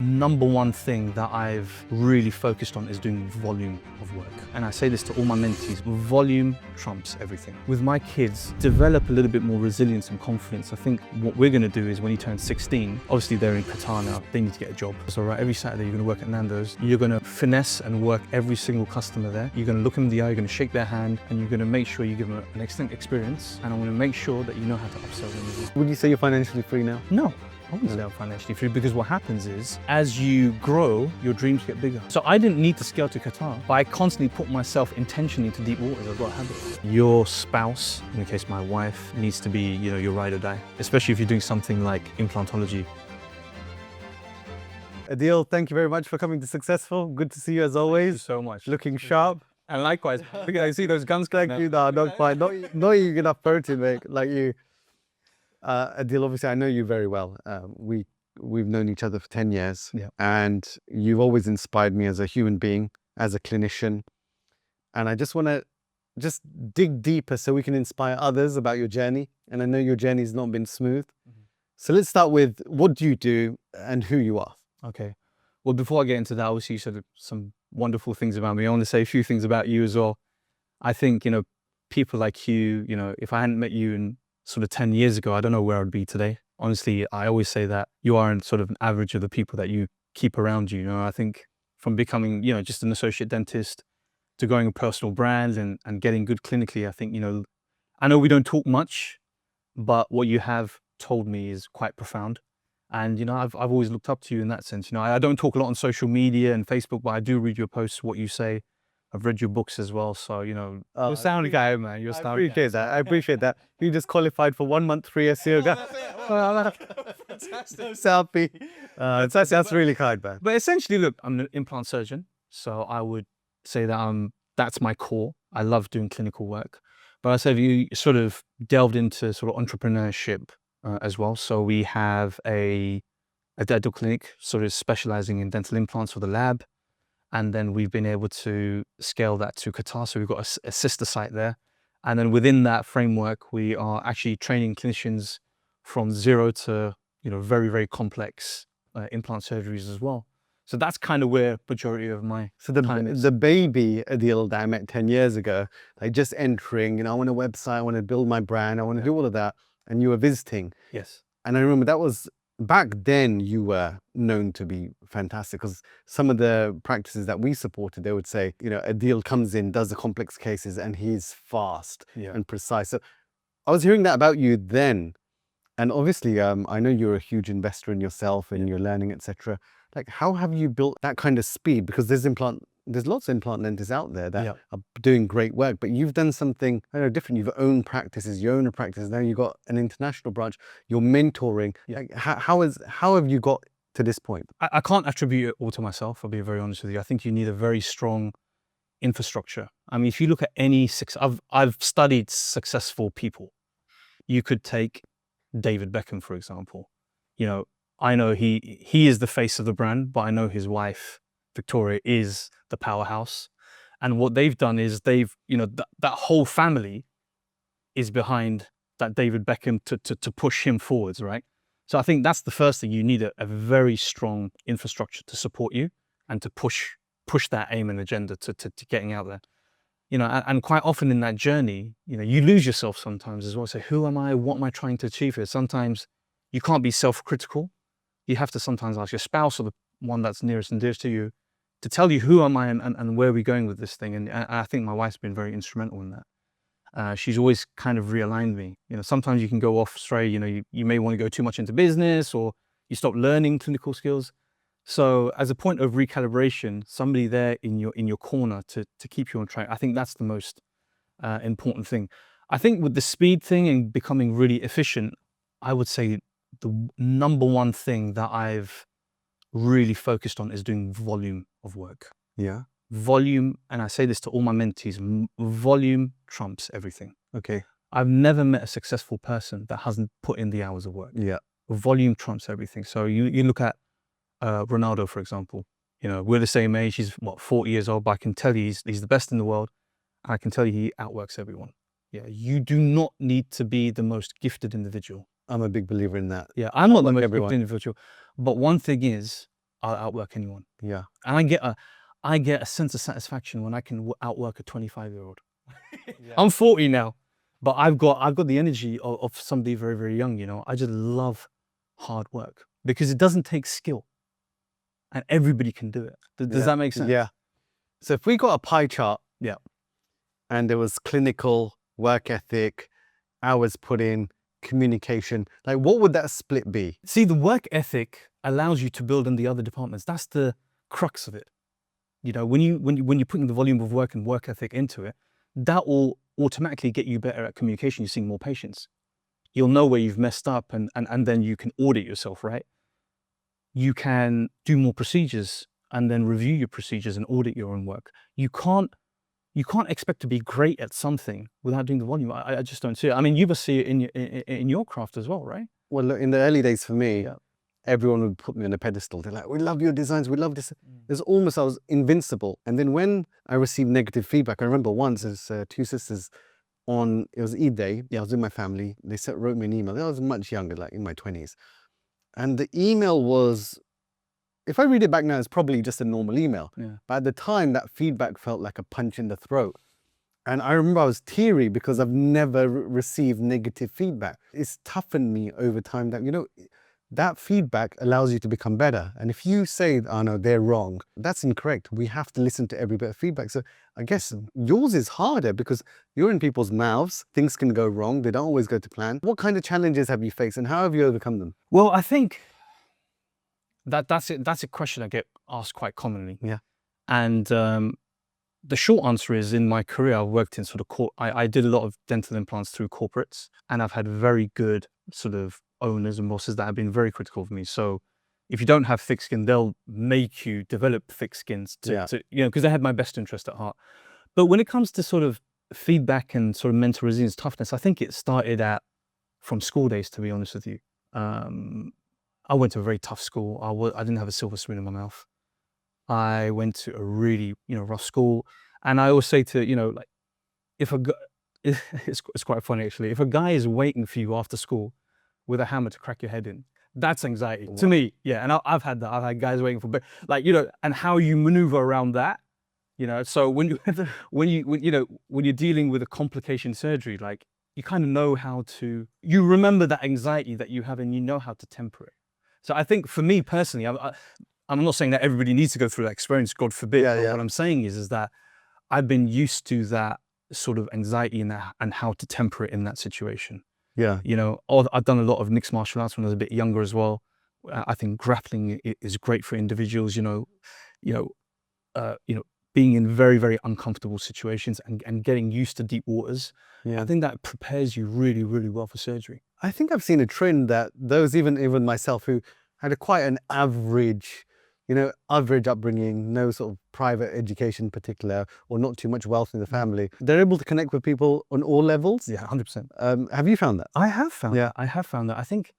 Number one thing that I've really focused on is doing volume of work. And I say this to all my mentees, volume trumps everything. With my kids, develop a little bit more resilience and confidence. I think what we're gonna do is when you turn 16, obviously they're in Qatar now, they need to get a job. So right, every Saturday you're gonna work at Nando's, you're gonna finesse and work every single customer there. You're gonna look them in the eye, you're gonna shake their hand, and you're gonna make sure you give them an excellent experience. And I'm gonna make sure that you know how to upsell them as well. Would you say you're financially free now? No. I wouldn't say I'm financially free, because what happens is, as you grow, your dreams get bigger. So I didn't need to scale to Qatar, but I constantly put myself intentionally into deep waters. I've got a habit. Your spouse, in the case my wife, needs to be, your ride or die, especially if you're doing something like implantology. Adeel, thank you very much for coming to Successful. Good to see you as always. Thank you so much. Looking sharp. And likewise, I see those guns. Thank you. No, not quite. Not eating enough protein, mate, like you. Adeel, obviously, I know you very well. We've known each other for 10 years, and you've always inspired me as a human being, as a clinician. And I just want to dig deeper so we can inspire others about your journey. And I know your journey has not been smooth. So let's start with, what do you do and who you are? Okay. Well, before I get into that, obviously you said some wonderful things about me. I want to say a few things about you as well. I think, people like you, if I hadn't met you in sort of 10 years ago, I don't know where I'd be today. Honestly, I always say that you are sort of an average of the people that you keep around you. I think from becoming, just an associate dentist to going a personal brand and getting good clinically, I think, I know we don't talk much, but what you have told me is quite profound. And, I've always looked up to you in that sense. I don't talk a lot on social media and Facebook, but I do read your posts, what you say. I've read your books as well, so you're a sound guy, man. You're a sound guy. I appreciate that. I appreciate that. You just qualified for 1 month free SEO. Fantastic. Selfie. That's really kind, man. But essentially, look, I'm an implant surgeon, so I would say that that's my core. I love doing clinical work, but I said you sort of delved into sort of entrepreneurship as well. So we have a dental clinic, sort of specializing in dental implants for the lab. And then we've been able to scale that to Qatar. So we've got a sister site there. And then within that framework, we are actually training clinicians from zero to, very, very complex implant surgeries as well. So that's kind of where majority of my time is. The baby Adeel that I met 10 years ago, like just entering, I want a website, I want to build my brand, I want to do all of that. And you were visiting. Yes. And I remember that was, back then you were known to be fantastic, because some of the practices that we supported, they would say, Adeel comes in, does the complex cases, and he's fast and precise. So I was hearing that about you then. And obviously, I know you're a huge investor in yourself and you're learning, etc. Like, how have you built that kind of speed? Because there's lots of implant dentists out there that are doing great work, but you've done something, different. You've owned practices, you own a practice, now you've got an international branch, you're mentoring. Like, how have you got to this point? I can't attribute it all to myself, I'll be very honest with you. I think you need a very strong infrastructure. I mean, if you look at I've studied successful people. You could take David Beckham, for example. I know he is the face of the brand, but I know his wife, Victoria, is the powerhouse. And what they've done is that whole family is behind that David Beckham to push him forwards, right? So I think that's the first thing. You need a very strong infrastructure to support you and to push that aim and agenda to getting out there. And quite often in that journey, you lose yourself sometimes as well. So who am I? What am I trying to achieve here? Sometimes you can't be self-critical. You have to sometimes ask your spouse or the one that's nearest and dearest to you to tell you who am I and where are we going with this thing. And I think my wife's been very instrumental in that. She's always kind of realigned me. Sometimes you can go off stray, you may want to go too much into business or you stop learning clinical skills. So as a point of recalibration, somebody there in your corner to keep you on track, I think that's the most important thing. I think with the speed thing and becoming really efficient, I would say the number one thing that I've really focused on is doing volume of work. Yeah. Volume, and I say this to all my mentees, volume trumps everything. Okay. I've never met a successful person that hasn't put in the hours of work. Yeah. Volume trumps everything. So you look at Ronaldo, for example. We're the same age. He's 40 years old, but I can tell you he's the best in the world. And I can tell you he outworks everyone. Yeah, you do not need to be the most gifted individual. I'm a big believer in that. Yeah, I'm not the most gifted individual. But one thing is, I'll outwork anyone. Yeah. And I get a sense of satisfaction when I can outwork a 25-year-old. I'm 40 now, but I've got the energy of somebody very, very young, you know. I just love hard work because it doesn't take skill and everybody can do it. Does that make sense? Yeah. So if we got a pie chart, Yeah. and there was clinical, work ethic, hours put in, communication, like what would that split be? See, the work ethic allows you to build in the other departments. That's the crux of it. You know, when you're putting the volume of work and work ethic into it, that will automatically get you better at communication. You're seeing more patients. You'll know where you've messed up, and then you can audit yourself, right? You can do more procedures and then review your procedures and audit your own work. You can't expect to be great at something without doing the volume. I just don't see it. I mean, you must see it in your craft as well, right? Well, look, in the early days for me, Yeah. everyone would put me on a pedestal. They're like, we love your designs, we love this. It's almost, I was invincible. And then when I received negative feedback, I remember once there's two sisters it was Eid day. Yeah, I was with my family. They wrote me an email. I was much younger, like in my 20s. And the email was, if I read it back now, it's probably just a normal email. Yeah. But at the time, that feedback felt like a punch in the throat. And I remember I was teary because I've never received negative feedback. It's toughened me over time that, you know, that feedback allows you to become better. And if you say, oh no, they're wrong, that's incorrect. We have to listen to every bit of feedback. So I guess yours is harder because you're in people's mouths. Things can go wrong. They don't always go to plan. What kind of challenges have you faced and how have you overcome them? Well, I think that's a question I get asked quite commonly. Yeah. And the short answer is, in my career, I've worked in sort of I did a lot of dental implants through corporates, and I've had very good sort of owners and bosses that have been very critical of me. So if you don't have thick skin, they'll make you develop thick skins to you know, because they had my best interest at heart. But when it comes to sort of feedback and sort of mental resilience, toughness, I think it started from school days, to be honest with you. I went to a very tough school. I didn't have a silver spoon in my mouth. I went to a really, you know, rough school. And I always say to, you know, like, if a guy, it's quite funny actually, if a guy is waiting for you after school with a hammer to crack your head in, that's anxiety to me. Yeah, and I've had that. I've had guys waiting for, like, you know, and how you maneuver around that, you know. So when you're dealing with a complication surgery, like, you kind of know how to, you remember that anxiety that you have and you know how to temper it. So I think for me personally, I'm not saying that everybody needs to go through that experience, God forbid. But what I'm saying is that I've been used to that sort of anxiety and how to temper it in that situation. Yeah. You know, I've done a lot of mixed martial arts when I was a bit younger as well. I think grappling is great for individuals, being in very, very uncomfortable situations and getting used to deep waters. Yeah. I think that prepares you really, really well for surgery. I think I've seen a trend that those, even myself, who had quite an average upbringing, no sort of private education in particular, or not too much wealth in the family, they're able to connect with people on all levels. Yeah, 100%. Have you found that? I have found that. I have found that. I think,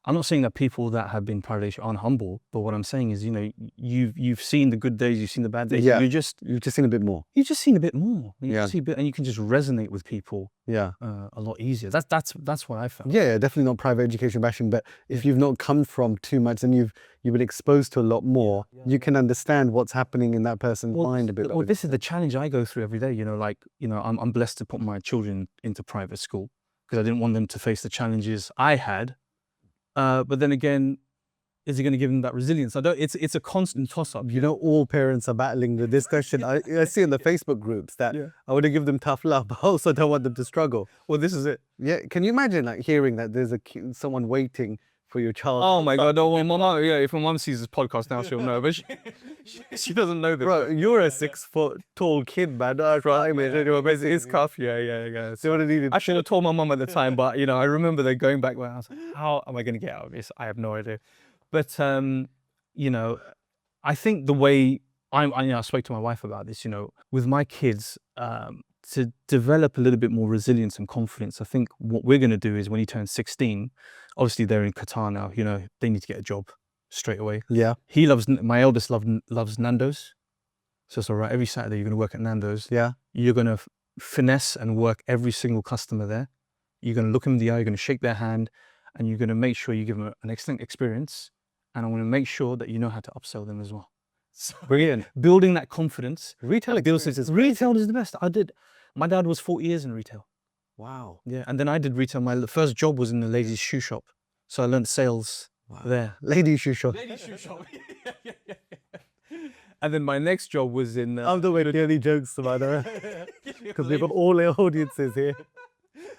I'm not saying that people that have been privileged aren't humble, but what I'm saying is, you know, you've seen the good days, you've seen the bad days. Yeah. You've just seen a bit more. You've just seen a bit more. And you can just resonate with people. Yeah. A lot easier. That's what I found. Yeah, definitely not private education bashing, but if you've not come from too much and you've been exposed to a lot more, you can understand what's happening in that person's mind a bit better. Well, this is the challenge I go through every day. You know, like, you know, I'm blessed to put my children into private school because I didn't want them to face the challenges I had. But then again, is he going to give them that resilience? It's a constant toss-up. You know, all parents are battling with this question. I see in the Facebook groups that I want to give them tough love, but also don't want them to struggle. Well, this is it. Yeah, can you imagine like hearing that there's someone waiting for your child? Oh my God, no, my mom, if my mom sees this podcast now, she'll know, but she doesn't know this. Bro, you're a 6 foot tall kid, man. It's tough, yeah. So what did I should have told my mom at the time, but, you know, I remember they're going back where I was like, how am I going to get out of this? I have no idea. But, you know, I think the way I spoke to my wife about this, you know, with my kids, to develop a little bit more resilience and confidence, I think what we're going to do is when he turns 16, obviously they're in Qatar now, you know, they need to get a job straight away. Yeah. My eldest loves Nando's. So it's all right. Every Saturday you're going to work at Nando's. Yeah. You're going to finesse and work every single customer there. You're going to look them in the eye, you're going to shake their hand, and you're going to make sure you give them an excellent experience. and I want to make sure that you know how to upsell them as well. So Brilliant. building that confidence. Retail experience. Retail is the best. My dad was 40 years in retail. Wow. Yeah, and then I did retail. My first job was in the ladies' shoe shop, so I learned sales there. Ladies' shoe shop. Ladies' shoe shop. And then my next job was in. I'm the way to any jokes about that because we've got all our audiences here.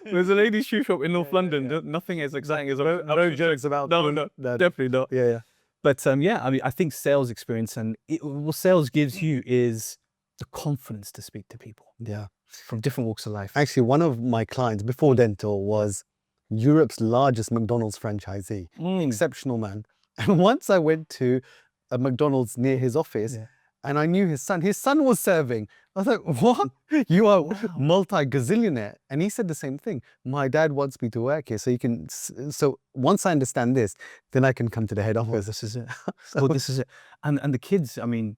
There's a ladies' shoe shop in North London. Nothing as exciting as no jokes about no, definitely not. Yeah. But yeah, I mean, I think sales experience and what sales gives you is the confidence to speak to people. Yeah. From different walks of life. Actually, one of my clients before dental was Europe's largest McDonald's franchisee. Exceptional man. And once I went to a McDonald's near his office and I knew his son. His son was serving. I was like, what? You are multi-gazillionaire. And he said the same thing. My dad wants me to work here so you can, so once I understand this, then I can come to the head office. This is it. This is it. And the kids, I mean,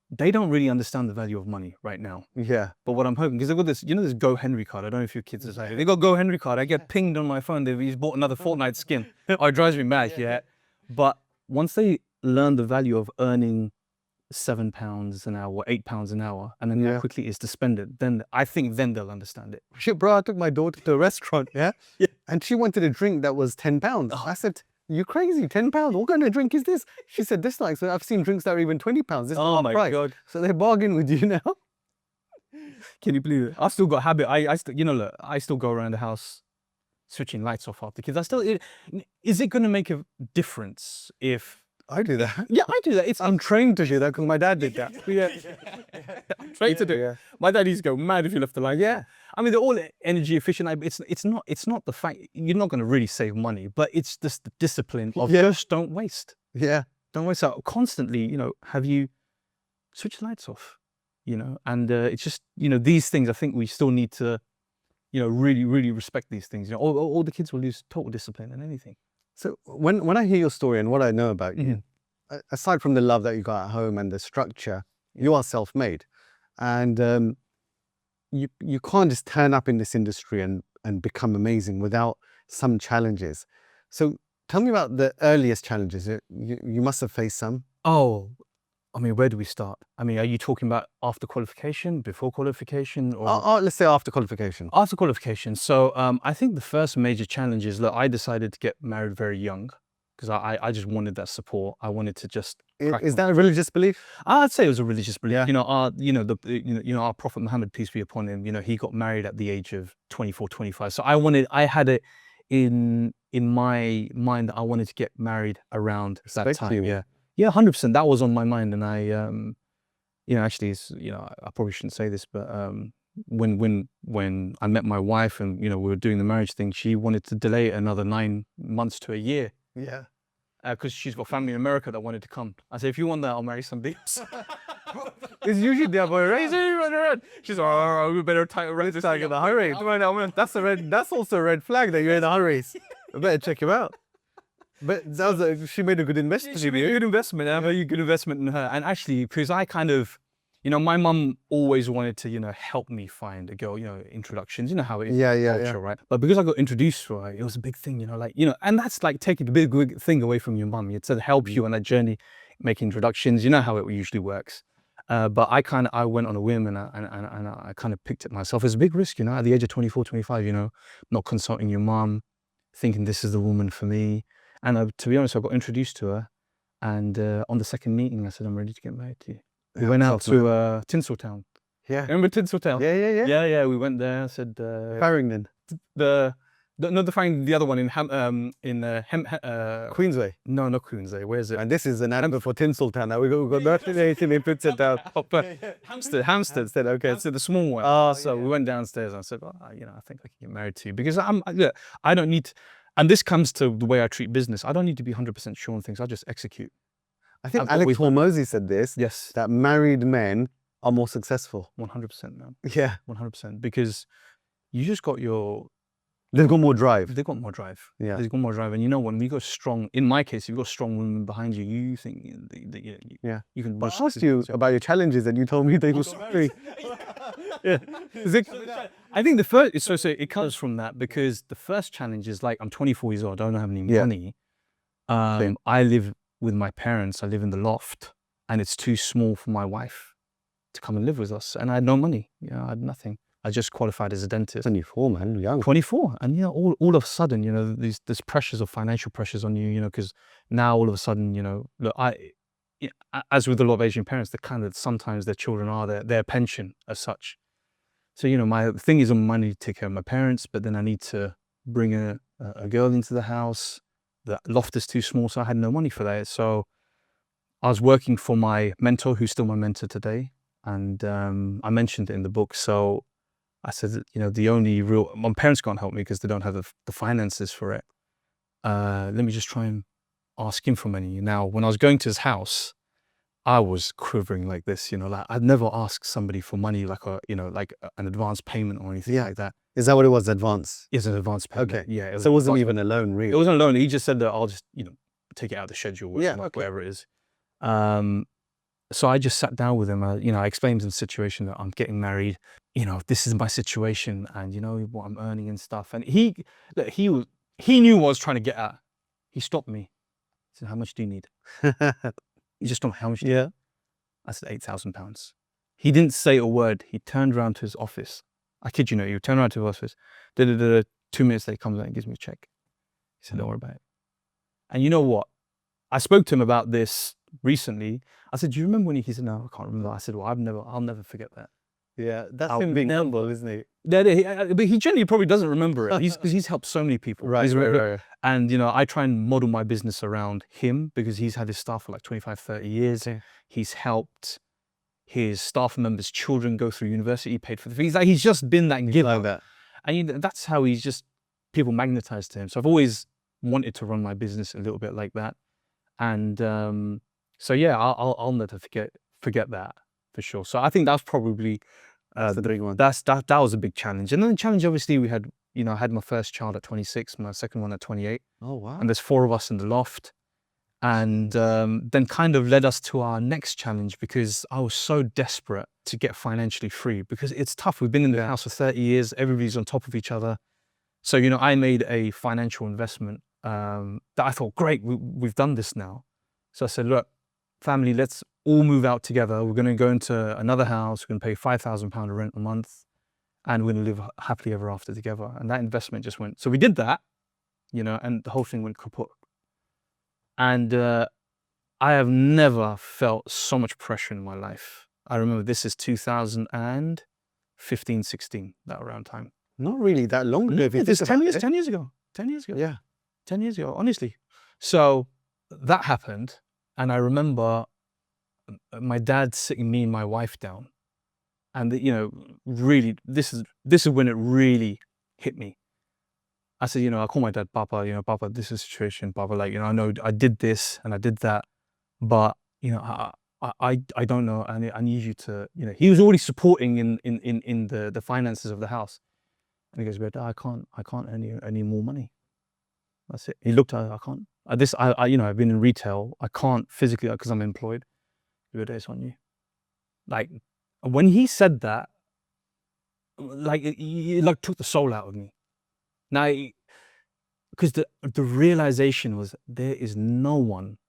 they don't really understand the value of money right now. Yeah. But what I'm hoping, because they've got this, you know, this Go Henry card. I don't know if your kids are saying, they got Go Henry card. I get pinged on my phone. He's bought another Fortnite skin. Oh, it drives me mad. Yeah. But once they learn the value of earning £7 an hour or £8 an hour, and then how quickly it is to spend it, then I think then they'll understand it. Shit, bro, I took my daughter to a restaurant, and she wanted a drink that was £10. I said, you crazy, £10? What kind of drink is this? She said, this like, so I've seen drinks that are even £20. This is my price. God. So they bargain with you now. Can you believe it? I've still got a habit. I still, you know, look, I still go around the house switching lights off after kids. Is it going to make a difference if I do that? Yeah, I do that. I'm trained to do that because my dad did that. I'm trained to do it. My dad used to go mad if you left the light. Yeah. I mean, they're all energy efficient. It's not the fact, you're not going to really save money, but it's just the discipline of just don't waste. Yeah. Don't waste out. Constantly, you know, have you switch the lights off, you know, and it's just, you know, these things, I think we still need to, you know, really, really respect these things. You know, all the kids will lose total discipline and anything. So when I hear your story and what I know about you, aside from the love that you got at home and the structure, you are self-made, and you can't just turn up in this industry and become amazing without some challenges. So tell me about the earliest challenges. You must have faced some. Oh, I mean, where do we start? I mean, are you talking about after qualification, before qualification, or let's say after qualification? After qualification. So I think the first major challenge is that I decided to get married very young because I just wanted that support. I wanted to just. Is that a religious belief? I'd say it was a religious belief. Yeah. Our Prophet Muhammad, peace be upon him, you know, he got married at the age of 24, 25. So I had it in my mind that I wanted to get married around that time. Yeah. Yeah, 100%. That was on my mind, and I, you know, actually, I probably shouldn't say this, but when I met my wife, and you know, we were doing the marriage thing, she wanted to delay it another 9 months to a year. Yeah. Because she's got family in America that wanted to come. I said, if you want that, I'll marry somebody else. It's usually the other way around. She's like, oh, we better run this thing in a hurry. That's also a red flag that you're in a hurry. I better check him out. But she made a good investment. She made a good investment. I made a good investment in her. And actually, because I kind of, you know, my mum always wanted to, you know, help me find a girl, you know, introductions, you know how it is. Culture, right? But because I got introduced to her, it was a big thing, you know, like, you know, and that's like taking a big thing away from your mum. It's to help you on that journey, make introductions, you know how it usually works. But I went on a whim and I kind of picked it myself. It's a big risk, you know, at the age of 24, 25, you know, not consulting your mum, thinking this is the woman for me. And to be honest, I got introduced to her, and on the second meeting, I said, I'm ready to get married to you. We went out to Tinseltown. Yeah. Remember Tinseltown? Yeah. Yeah, we went there. I said... Farringdon. The other one in Queensway. No, not Queensway. Where is it? And this is an advert for Tinseltown. Now we got nothing in Tinseltown. Hampstead. Okay, so the small one. Oh, so we went downstairs and I said, well, you know, I think I can get married to you because I don't need to, and this comes to the way I treat business. I don't need to be 100% sure on things. I just execute. I think Alex Hormozy said this. Yes. That married men are more successful. 100%, man. Yeah. 100%. Because you just got they've got more drive. They've got more drive. Yeah. They've got more drive. And you know, when we got strong, in my case, if you've got strong women behind you, you think you can. But I asked you about your challenges and you told me they were sorry. Yeah. I think the first, so it comes from that because the first challenge is like, I'm 24 years old, I don't have any money. I live with my parents. I live in the loft, and it's too small for my wife to come and live with us. And I had no money. I had nothing. I just qualified as a dentist. 24, man, young. 24. And all of a sudden, there's pressures of financial pressures on you, because now all of a sudden, look, as with a lot of Asian parents, the kind of sometimes their children are their pension as such. So, my thing is on money to take care of my parents, but then I need to bring a girl into the house. The loft is too small, so I had no money for that. So I was working for my mentor, who's still my mentor today. And I mentioned it in the book. So I said, the only real, my parents can't help me because they don't have the finances for it. Let me just try and ask him for money. Now, when I was going to his house, I was quivering like this, like I'd never asked somebody for money, like an advance payment or anything like that. Is that what it was, advance? It's an advance payment. Okay. Yeah. So it wasn't even a loan, really? It wasn't a loan. He just said that I'll just, take it out of the schedule, whatever it is. So I just sat down with him. I explained to him the situation that I'm getting married. This is my situation, and what I'm earning and stuff. And he knew what I was trying to get at. He stopped me. He said, "How much do you need?" He just told me, "How much do you need?" I said, £8,000. He didn't say a word. He turned around to his office. I kid you not, he turned around to his office. 2 minutes later, he comes out and gives me a check. He said, "Don't worry about it." And you know what? I spoke to him about this recently. I said, "Do you remember when he said, no, I can't remember." I said, "Well, I'll never forget that." Yeah, that's him being humble, isn't he? But he generally probably doesn't remember it. Because he's helped so many people. Right. And, I try and model my business around him because he's had his staff for like 25, 30 years. Yeah. He's helped his staff members' children go through university, he paid for the fees. Like, he's just been that giver. Like that. And that's how people magnetize to him. So I've always wanted to run my business a little bit like that. And so, yeah, I'll never forget that for sure. So I think that's probably the big one. That was a big challenge. And then the challenge, obviously, we had, I had my first child at 26, my second one at 28. Oh, wow. And there's 4 of us in the loft. And then kind of led us to our next challenge because I was so desperate to get financially free because it's tough. We've been in the house for 30 years. Everybody's on top of each other. So, I made a financial investment that I thought, great, we've done this now. So I said, look, family, let's all move out together. We're going to go into another house. We're going to pay £5,000 rent a month, and we're going to live happily ever after together. And that investment just went. So we did that, and the whole thing went kaput. And I have never felt so much pressure in my life. I remember this is 2015, 16, that around time. Not really that long ago. It's 10 years ago. 10 years ago. Yeah. 10 years ago, honestly. So that happened. And I remember my dad sitting me and my wife down. And, really, this is when it really hit me. I said, I call my dad, Papa, Papa, this is the situation, Papa, like, I know I did this and I did that, but, I don't know. I need you to, he was already supporting in the finances of the house. And he goes, "But I can't earn any more money." That's it. He looked at it, I can't. I've been in retail. I can't physically, because I'm employed. It's on you. Like, when he said that, like, it took the soul out of me. Now, because the realization was there is no one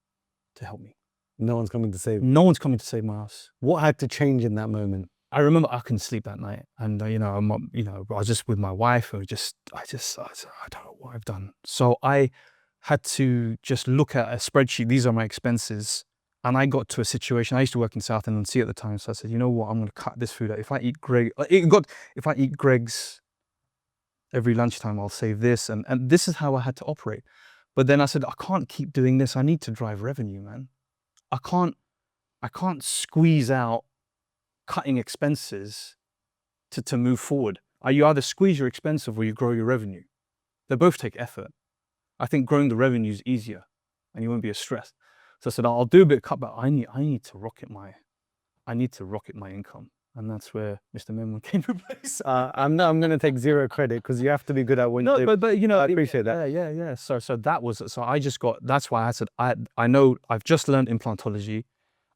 to help me. No one's coming to save. No one's coming to save my house. What had to change in that moment? I remember I couldn't sleep that night, and I was just with my wife, and I don't know what I've done. So I had to just look at a spreadsheet. These are my expenses, and I got to a situation. I used to work in South End and Sea at the time, so I said, you know what, I'm going to cut this food out. If I eat Greg's every lunchtime, I'll save this, and this is how I had to operate. But then I said, I can't keep doing this. I need to drive revenue, man. I can't squeeze out cutting expenses to move forward. You either squeeze your expenses or you grow your revenue. They both take effort. I think growing the revenue is easier and you won't be as stressed. So I said, I'll do a bit of cut, but I need to rocket my income. And that's where Mr. Memon came to place. I'm going to take zero credit because you have to be good at what you do. But I appreciate that. Yeah. So I just got, that's why I said, I know I've just learned implantology.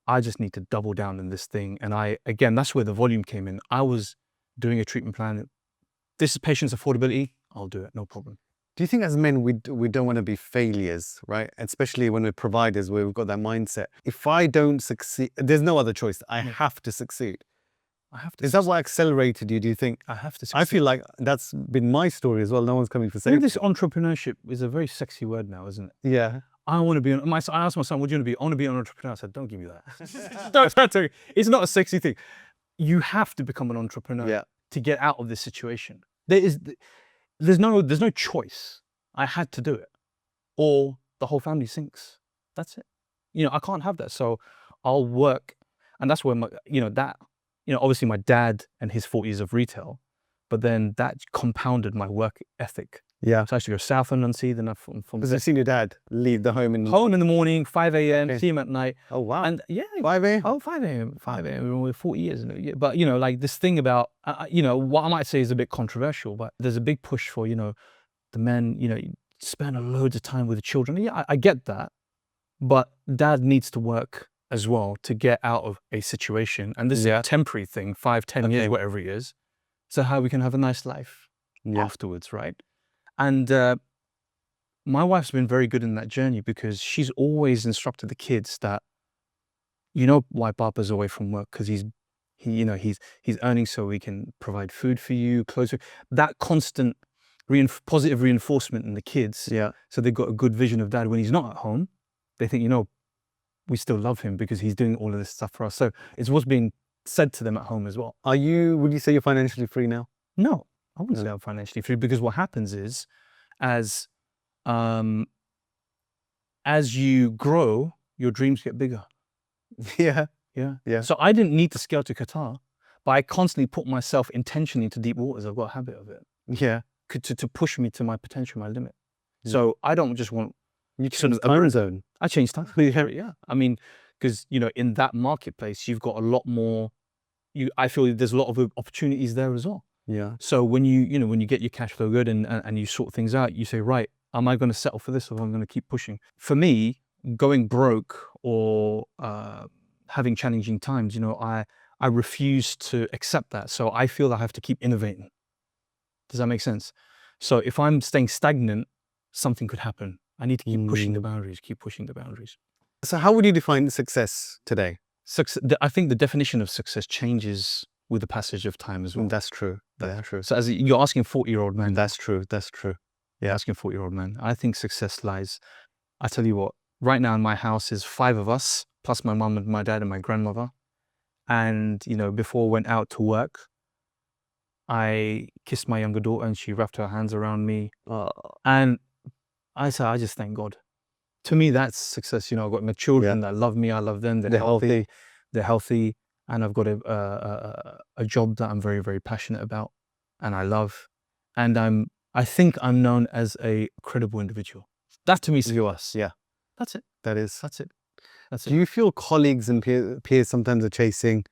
I just need to double down in this thing. And again, that's where the volume came in. I was doing a treatment plan. This is patient's affordability. I'll do it, no problem. Do you think as men, we don't want to be failures, right? Especially when we're providers, where we've got that mindset. If I don't succeed, there's no other choice. I have to succeed. I have to. Is that what accelerated you? Do you think? I have to succeed. I feel like that's been my story as well. No one's coming for safety. This entrepreneurship is a very sexy word now, isn't it? Yeah. I want to be. I asked my son, "What do you want to be?" I want to be an entrepreneur. I said, "Don't give me that. It's not a sexy thing. You have to become an entrepreneur to get out of this situation. There's no choice. I had to do it, or the whole family sinks. That's it. I can't have that. So I'll work, and that's where obviously my dad and his 40 years of retail, but then that compounded my work ethic. Yeah. So I used to go south and unsea, then Because I've seen your dad leave the home in the morning, 5 a.m., see him at night. Oh wow. And 5 a.m. Oh, 5 a.m. 5 a.m. We're 40 years. But like this thing about what I might say is a bit controversial, but there's a big push for the men spend loads of time with the children. Yeah, I get that, but dad needs to work as well to get out of a situation. And this is a temporary thing, 5-10 years, whatever it is. So how we can have a nice life afterwards, right? And my wife's been very good in that journey, because she's always instructed the kids that, why Papa's away from work, because he's earning so we can provide food for you, clothes for you. That constant positive reinforcement in the kids. Yeah. So they've got a good vision of dad when he's not at home. They think, we still love him because he's doing all of this stuff for us. So it's what's being said to them at home as well. Would you say you're financially free now? No, I wouldn't say I'm financially free, because what happens is, as you grow, your dreams get bigger. Yeah. So I didn't need to scale to Qatar, but I constantly put myself intentionally into deep waters. I've got a habit of it. Yeah. To push me to my potential, my limit. So I don't just want sort of time zone. I changed time. Yeah. I mean, because in that marketplace, you've got a lot more. I feel there's a lot of opportunities there as well. Yeah. So when when you get your cash flow good and you sort things out, you say, right, am I going to settle for this, or am I going to keep pushing? For me, going broke or having challenging times, I refuse to accept that. So I feel I have to keep innovating. Does that make sense? So if I'm staying stagnant, something could happen. I need to keep pushing the boundaries, So how would you define success today? I think the definition of success changes with the passage of time as well. That's true. That's true. So as you're asking a 40-year-old man. That's true. Yeah, asking a 40-year-old man. I think success lies, I tell you what, right now in my house is 5 of us, plus my mum and my dad and my grandmother. And, before I went out to work, I kissed my younger daughter and she wrapped her hands around me. And I just thank God. To me, that's success. I've got my children that love me. I love them. They're healthy. And I've got a job that I'm very, very passionate about and I love. And I think I'm known as a credible individual. That to me is yours. Yeah. That's it. That's it. Do you feel colleagues and peers sometimes are chasing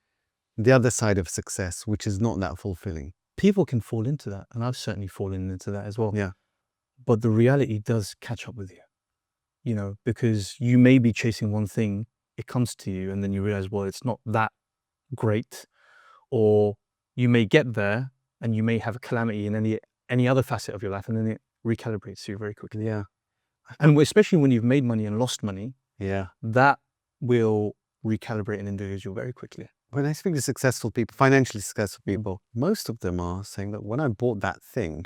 the other side of success, which is not that fulfilling? People can fall into that, and I've certainly fallen into that as well. Yeah. But the reality does catch up with you, because you may be chasing one thing, it comes to you, and then you realize, well, it's not that great, or you may get there and you may have a calamity in any other facet of your life, and then it recalibrates you very quickly. Yeah. And especially when you've made money and lost money, that will recalibrate an individual very quickly. When I speak to successful people, financially successful people, most of them are saying that when I bought that thing,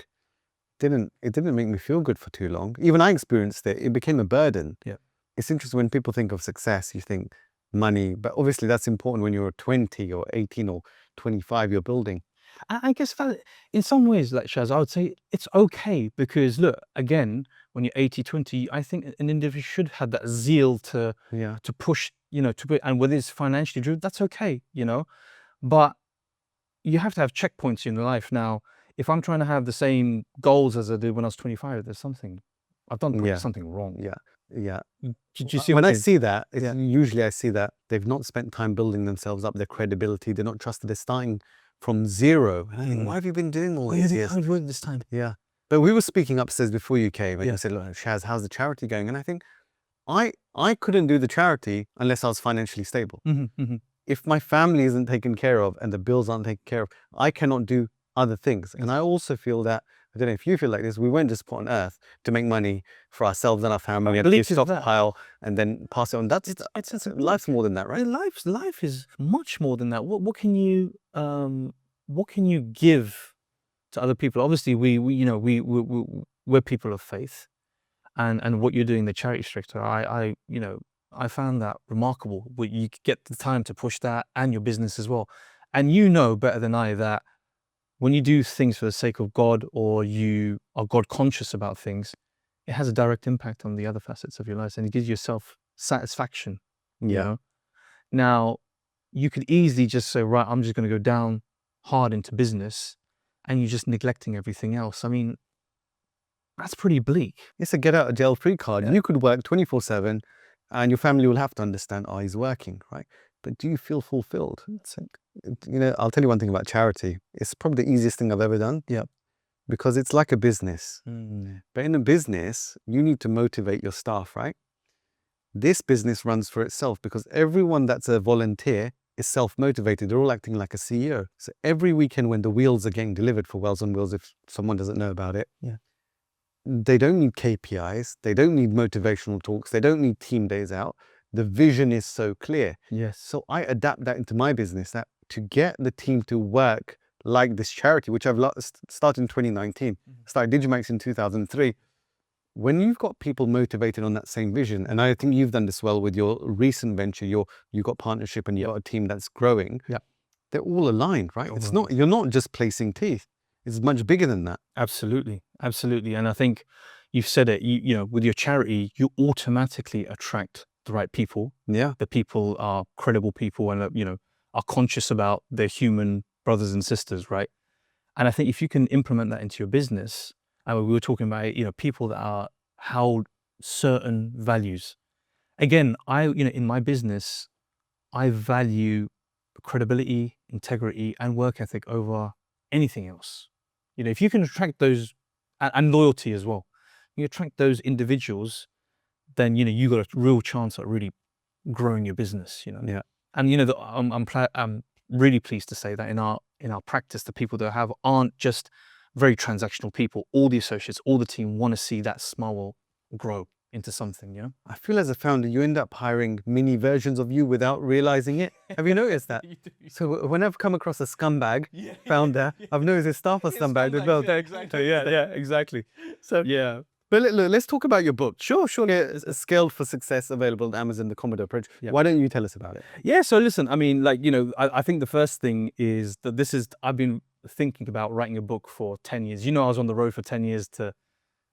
it didn't make me feel good for too long. Even I experienced it. It became a burden. Yeah. It's interesting when people think of success, you think money, but obviously that's important when you're 20 or 18 or 25, you're building. I guess that in some ways, like Shaz, I would say it's okay, because look, again, when you're 80, 20, I think an individual should have that zeal to push, and whether it's financially driven, that's okay, but you have to have checkpoints in your life. Now, if I'm trying to have the same goals as I did when I was 25, there's something, I've done something wrong. Yeah. Did you see when I see that, usually I see that they've not spent time building themselves up, their credibility, they're not trusted, they're starting from zero. And I think, why have you been doing all these years? Hard work this time. Yeah. But we were speaking upstairs before you came, and you said, look, Shaz, how's the charity going? And I think I couldn't do the charity unless I was financially stable. If my family isn't taken care of and the bills aren't taken care of, I cannot do other things. And I also feel that I don't know if you feel like this. We weren't just put on earth to make money for ourselves and our family and believe to stockpile and then pass it on. Life's more than that, right? Life is much more than that. What can you give to other people? Obviously, we're people of faith, and what you're doing, the charity sector, I found that remarkable. You get the time to push that and your business as well, and you know better than I that when you do things for the sake of God, or you are God conscious about things, it has a direct impact on the other facets of your life, and it gives yourself satisfaction. You know? Now, you could easily just say, right, I'm just going to go down hard into business, and you're just neglecting everything else. I mean, that's pretty bleak. It's a get out of jail free card. You could work 24/7 and your family will have to understand, oh, he's working, right? But do you feel fulfilled? I'll tell you one thing about charity. It's probably the easiest thing I've ever done. Yeah. Because it's like a business. But in a business, you need to motivate your staff, right? This business runs for itself because everyone that's a volunteer is self-motivated. They're all acting like a CEO. So every weekend when the wheels are getting delivered for Wells on Wheels, if someone doesn't know about it, they don't need KPIs. They don't need motivational talks. They don't need team days out. The vision is so clear. Yes. So I adapt that into my business, that to get the team to work like this charity, which I've started in 2019, started Digimax in 2003. When you've got people motivated on that same vision, and I think you've done this well with your recent venture, you've got partnership and you've got a team that's growing. Yeah. They're all aligned, right? You're not just placing teeth. It's much bigger than that. Absolutely. Absolutely. And I think you've said it, with your charity, you automatically attract the right people. Yeah. The people are credible people and, are conscious about their human brothers and sisters, right? And I think if you can implement that into your business, and we were talking about, people that are held certain values. Again, in my business, I value credibility, integrity, and work ethic over anything else. If you can attract those, and loyalty as well, you attract those individuals, then, you got a real chance at really growing your business, Yeah. And, I'm really pleased to say that in our practice, the people that I have aren't just very transactional people. All the associates, all the team want to see that smile grow into something, I feel as a founder, you end up hiring mini versions of you without realizing it. Have you noticed that? You do. So when I've come across a scumbag founder, I've noticed his staff are scumbag as well. Yeah, exactly. Yeah, exactly. So yeah. But look, let's talk about your book. Sure. Yeah, Scaled for Success, available on Amazon, The Commodore Approach. Yeah. Why don't you tell us about it? Yeah, so listen, I mean, I think the first thing is that I've been thinking about writing a book for 10 years. I was on the road for 10 years to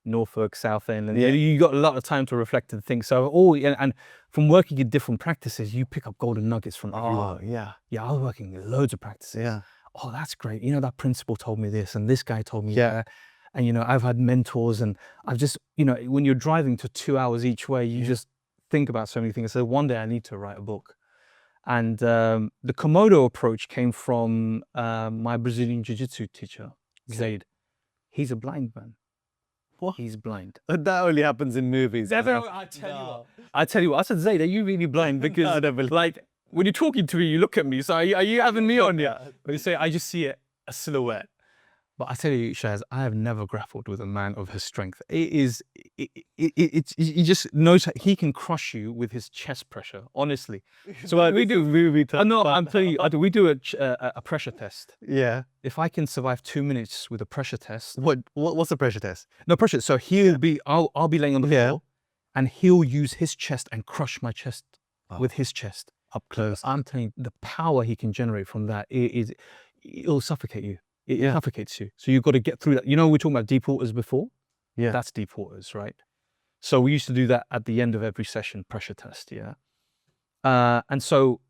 Norfolk, Southend, and you got a lot of time to reflect and think. So and from working in different practices, you pick up golden nuggets from everyone. Oh, yeah. Yeah, I was working in loads of practices. Yeah. Oh, that's great. That principal told me this, and this guy told me that. And, I've had mentors, and I've just, when you're driving to 2 hours each way, you just think about so many things. So one day I need to write a book. And the Komodo approach came from my Brazilian Jiu-Jitsu teacher, Zaid. He's a blind man. What? He's blind. That only happens in movies. I tell you what, I said, Zaid, are you really blind? Because when you're talking to me, you look at me. So are you having me on? Yeah. But you say, I just see a silhouette. But I tell you, Shaz, I have never grappled with a man of his strength. You just knows he can crush you with his chest pressure, honestly. So we do. No, I'm telling you, we do a pressure test. Yeah. If I can survive 2 minutes with a pressure test. What's a pressure test? No pressure. So I'll be laying on the floor, and he'll use his chest and crush my chest with his chest up close. I'm telling you, the power he can generate from that it'll suffocate you. It suffocates you. So you've got to get through that. We were talking about deep waters before? Yeah. That's deep waters, right? So we used to do that at the end of every session, pressure test, and so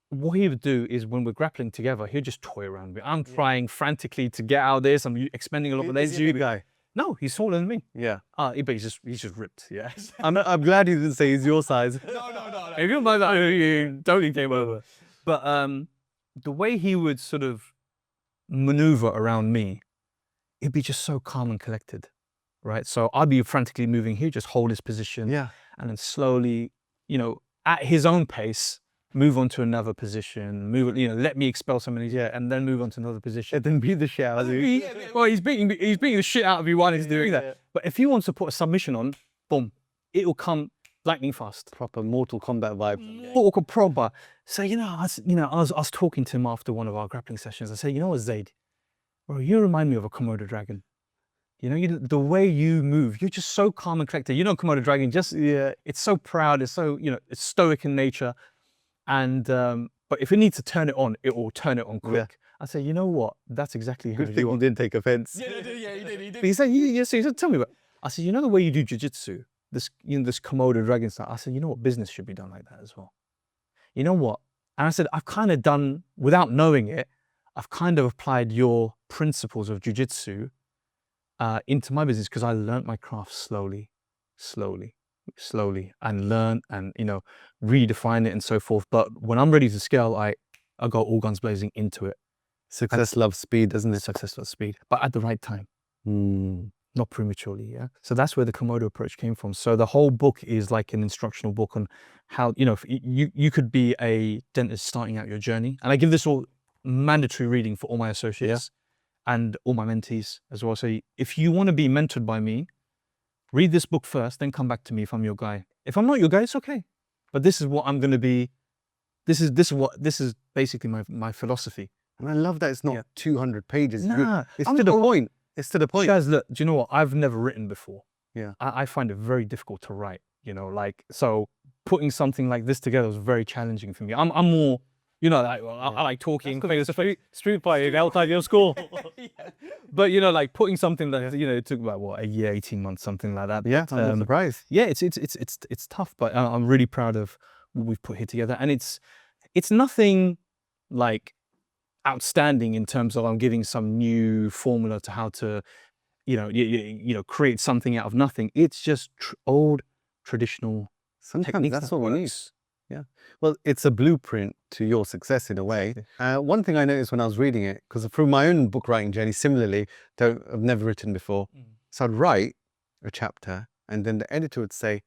what he would do is when we're grappling together, he'll just toy around me. I'm trying frantically to get out of this. I'm expending a lot of energy. Is he a big guy? No, he's taller than me. Yeah. But he's just ripped, yeah. I'm glad you didn't say he's your size. No. If you're my size, totally came over. But the way he would sort of maneuver around me, it'd be just so calm and collected, right? So I'd be frantically moving, he'd just hold his position, and then slowly, at his own pace, move on to another position, let me expel somebody, and then move on to another position. And then beat the shit out of you. Well, he's beating the shit out of you while he's doing that. But if he wants to put a submission on, boom, it will come lightning fast. Proper Mortal Kombat vibe. Mortal proper. So, I was talking to him after one of our grappling sessions. I said, you know what, Zaid? Bro, you remind me of a Komodo dragon. The way you move, you're just so calm and collected. Komodo dragon, it's so proud. It's so, it's stoic in nature. And, but if it needs to turn it on, it will turn it on quick. Yeah. I said, you know what? That's exactly how Good thing you didn't take offense. Yeah, he did. He said, tell me about. I said, the way you do jiu-jitsu, this Komodo dragon stuff. I said, you know what? Business should be done like that as well. You know what? And I said, I've kind of done, without knowing it, I've kind of applied your principles of jiu-jitsu into my business because I learned my craft slowly, and learn and, redefine it and so forth. But when I'm ready to scale, I go all guns blazing into it. Success loves speed, doesn't it? Success loves speed, but at the right time. Not prematurely, yeah. So that's where the Komodo approach came from. So the whole book is like an instructional book on how, if you could be a dentist starting out your journey. And I give this all mandatory reading for all my associates and all my mentees as well. So if you want to be mentored by me, read this book first, then come back to me if I'm your guy. If I'm not your guy, it's okay. But this is what I'm going to be. This is basically my philosophy. And I love that it's not 200 pages. Nah, it's to the point. It's to the point. Shaz, look, do you know what? I've never written before. Yeah. I find it very difficult to write, so putting something like this together was very challenging for me. I'm more, I like talking. Street fighting outside your school. But, like putting something that, it took about, a year, 18 months, something like that. Yeah, I'm surprised. Yeah, it's tough, but I'm really proud of what we've put here together. And it's nothing like outstanding in terms of I'm giving some new formula to how to, create something out of nothing. It's just old traditional Sometimes that's what we need. Yeah. Well, it's a blueprint to your success in a way. One thing I noticed when I was reading it, because through my own book writing journey, similarly, I've never written before. So I'd write a chapter and then the editor would say,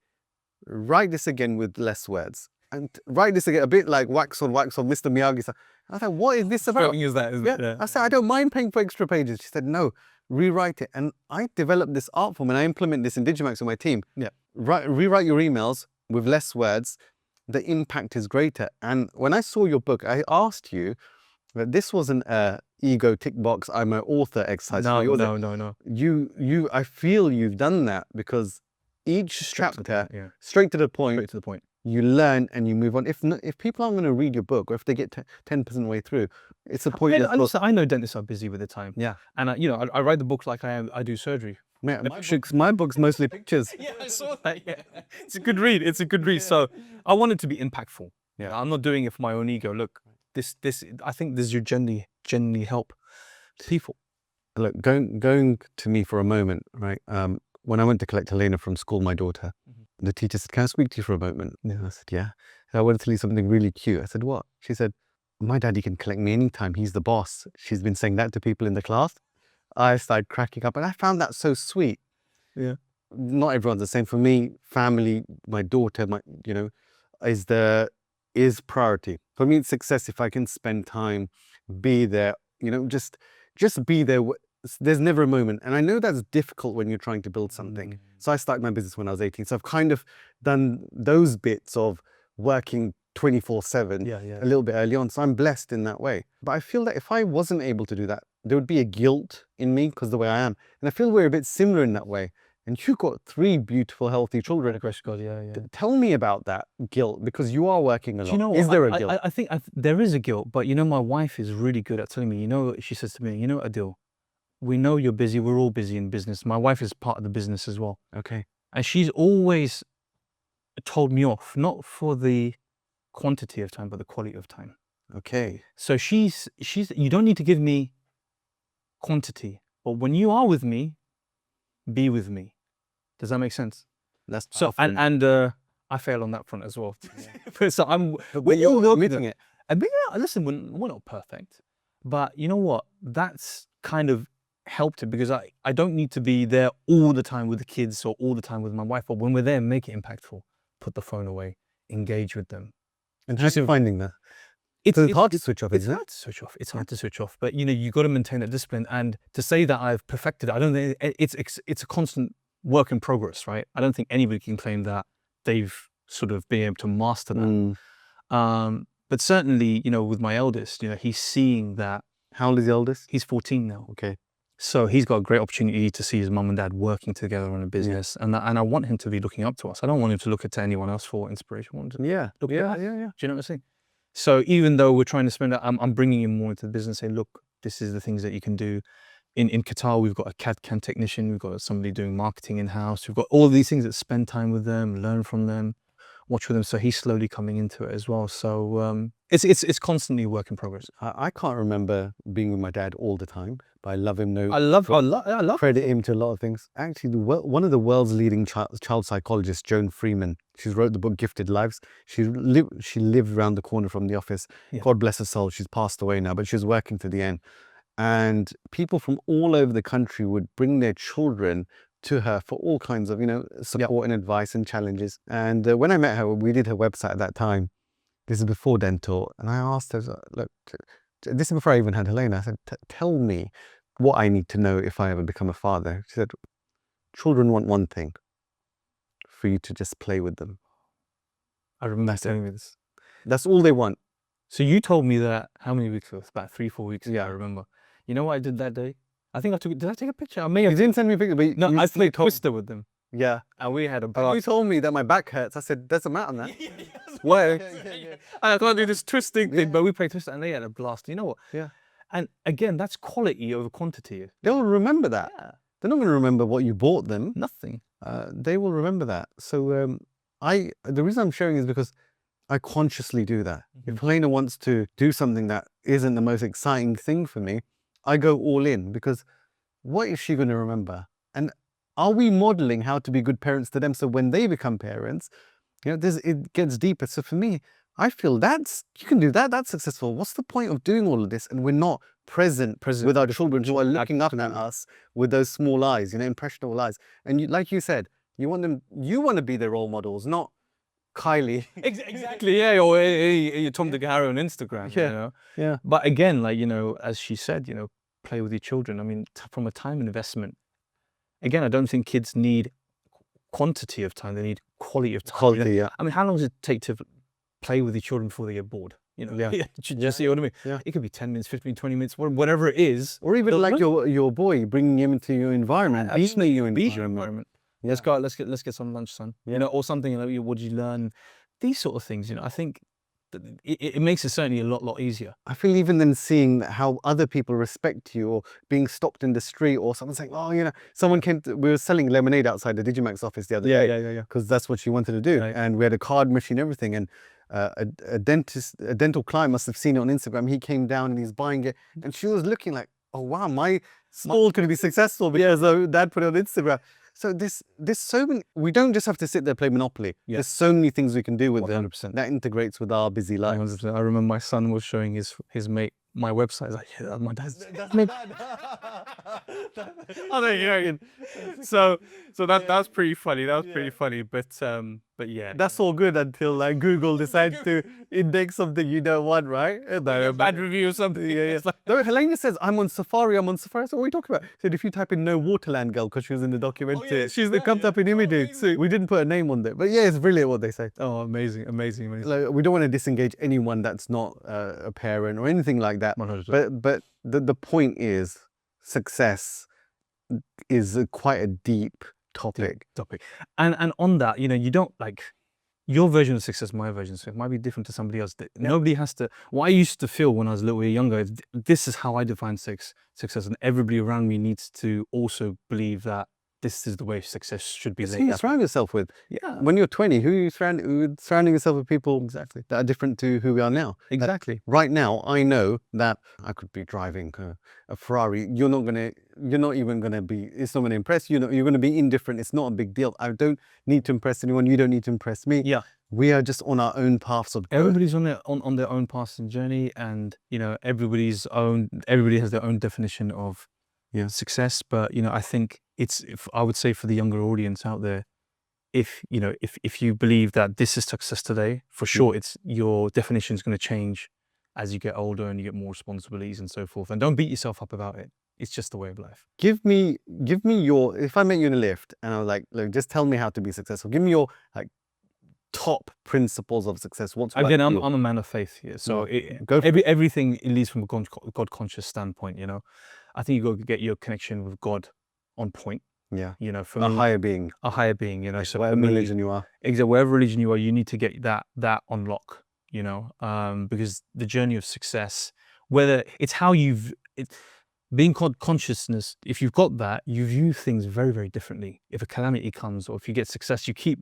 write this again with less words. And write this again, a bit like wax on, Mr. Miyagi. I thought, what is this about? Is that, isn't it? Yeah. I said, I don't mind paying for extra pages. She said, no, rewrite it. And I developed this art form and I implement this in Digimax with my team. Yeah. Rewrite your emails with less words. The impact is greater. And when I saw your book, I asked you that this wasn't a ego tick box, I'm an author exercise. No. I feel you've done that because each chapter, straight to the point. You learn and you move on. If people aren't going to read your book, or if they get 10% way through, it's a point. I know dentists are busy with the time. Yeah, and I write the books like I do surgery. My book's mostly pictures. Yeah, I saw that. Yeah, it's a good read. Yeah. So I want it to be impactful. Yeah, I'm not doing it for my own ego. Look, this. I think this will genuinely help people. Look, going to me for a moment, right? When I went to collect Helena from school, my daughter, the teacher said, can I speak to you for a moment? Yeah. I said, yeah. I wanted to tell you something really cute. I said, what? She said, my daddy can collect me anytime. He's the boss. She's been saying that to people in the class. I started cracking up and I found that so sweet. Yeah. Not everyone's the same. For me, family, my daughter, is priority. For me, it's success if I can spend time, be there, just be there. There's never a moment. And I know that's difficult when you're trying to build something. So I started my business when I was 18. So I've kind of done those bits of working 24/7 a little bit early on. So I'm blessed in that way. But I feel that if I wasn't able to do that, there would be a guilt in me because the way I am. And I feel we're a bit similar in that way. And you've got 3 beautiful, healthy children. God, yeah. Tell me about that guilt because you are working a lot. You know, is there a guilt? I think there is a guilt, but my wife is really good at telling me, she says to me, Adeel, we know you're busy. We're all busy in business. My wife is part of the business as well. Okay. And she's always told me off, not for the quantity of time, but the quality of time. Okay. So she's you don't need to give me quantity, but when you are with me, be with me. Does that make sense? That's so, and I fail on that front as well. Yeah. So you're admitting it. And listen, we're not perfect, but you know what? That's kind of helped it because I don't need to be there all the time with the kids or all the time with my wife. But when we're there, make it impactful. Put the phone away. Engage with them. And how's finding that? It's hard to switch off, isn't it? Hard to switch off. It's hard to switch off, but you got to maintain that discipline. And to say that I've perfected it, I don't think it's a constant work in progress, right? I don't think anybody can claim that they've sort of been able to master that. But certainly, with my eldest, he's seeing that. How old is the eldest? He's 14 now. Okay. So he's got a great opportunity to see his mum and dad working together on a business, and I want him to be looking up to us. I don't want him to look at anyone else for inspiration. I want him to look at us. Do you know what I'm saying? So even though we're trying to spend it, I'm bringing him more into the business. Saying, look, this is the things that you can do. In Qatar, we've got a CAD/CAM technician. We've got somebody doing marketing in house. We've got all of these things that spend time with them, learn from them, watch with them. So he's slowly coming into it as well. So it's constantly a work in progress. I can't remember being with my dad all the time, but I love him. I love credit him to a lot of things. Actually, one of the world's leading child psychologists, Joan Freeman, she's wrote the book Gifted Lives. She lived around the corner from the office. Yeah. God bless her soul. She's passed away now, but she was working to the end. And people from all over the country would bring their children to her for all kinds of, support and advice and challenges. And when I met her, we did her website at that time. This is before dental. And I asked her, look, this is before I even had Helena. I said, tell me what I need to know if I ever become a father. She said, children want one thing, for you to just play with them. I remember telling me this. That's all they want. So you told me that, how many weeks ago? About 3-4 weeks ago, I remember. You know what I did that day? I think did I take a picture? I may have. You didn't send me a picture, but no, I played Twister with them. Yeah. And we had a blast. You told me that my back hurts. I said, doesn't matter, man. Why? I can't do this twisting thing, but we played Twister and they had a blast. You know what? Yeah. And again, that's quality over quantity. They'll remember that. Yeah. They're not going to remember what you bought them. Nothing. They will remember that. So the reason I'm sharing is because I consciously do that. If Helena wants to do something that isn't the most exciting thing for me, I go all in, because what is she going to remember? And are we modeling how to be good parents to them? So when they become parents, it gets deeper. So for me, I feel you can do that. That's successful. What's the point of doing all of this? And we're not present with our children who are looking up at us with those small eyes, impressionable eyes. And like you said, you want to be their role models, not Kylie. Exactly, yeah, or Tom DeGarro on Instagram, Yeah. But again, as she said, play with your children. I mean, from a time investment, again, I don't think kids need quantity of time, they need quality of time. Quality, yeah. I mean, how long does it take to play with your children before they get bored? Yeah. Just see what I mean? Yeah. It could be 10 minutes, 15, 20 minutes, whatever it is. Or even like your boy, bringing him into your environment, being your environment. Yeah. Let's go out, let's get some lunch, son. Or something, what did you learn? These sort of things, I think it makes it certainly a lot easier. I feel even then seeing how other people respect you, or being stopped in the street, or someone saying, oh, someone came we were selling lemonade outside the Digimax office the other day. Yeah. Because that's what she wanted to do. Right. And we had a card machine, everything. And a dental client must have seen it on Instagram. He came down and he's buying it. And she was looking like, oh, wow, my stall could be successful because dad put it on Instagram. So there's so many, we don't just have to sit there and play Monopoly. Yeah. There's so many things we can do with 100%. Them that integrates with our busy lives. 100%. I remember my son was showing his mate my website. He's like, yeah, my dad's So that's pretty funny. That was pretty funny. But yeah. That's all good until Google decides to index something you don't want, right? Bad review or something. Yeah. No, Helena says, I'm on Safari. So what are you talking about? So if you type in No Waterland Girl, because she was in the documentary, it comes up in images. So we didn't put a name on there. But yeah, it's brilliant what they say. Oh, amazing. Like, we don't want to disengage anyone that's not a parent or anything like that. 100%. But the point is, success is quite a deep topic. And on that, you don't your version of success, my version of success might be different to somebody else. Nobody has to. What I used to feel when I was a little bit younger, this is how I define success, and everybody around me needs to also believe that this is the way success should be. It's who you surround yourself with. Yeah. When you're 20, who are you surrounding yourself with? People that are different to who we are now. Exactly. Right now, I know that I could be driving a Ferrari. You're not even gonna be. It's not gonna impress you. You're gonna be indifferent. It's not a big deal. I don't need to impress anyone. You don't need to impress me. Yeah. We are just on our own paths of growth. Everybody's on their own paths and journey, and everybody has their own definition of success. But I think I would say for the younger audience out there, if you believe that this is success today, for sure, it's your definition is going to change as you get older and you get more responsibilities and so forth. And don't beat yourself up about it. It's just the way of life. Give me your, if I met you in a lift and I was like, look, just tell me how to be successful. Give me your like top principles of success. Again, I'm a man of faith here. So everything it leads from a God conscious standpoint, I think you got to get your connection with God on point. Yeah. For a higher being. A higher being, so whatever religion you are. Exactly, whatever religion you are, you need to get that on lock, because the journey of success, whether it's how being God consciousness, if you've got that, you view things very, very differently. If a calamity comes or if you get success, you keep,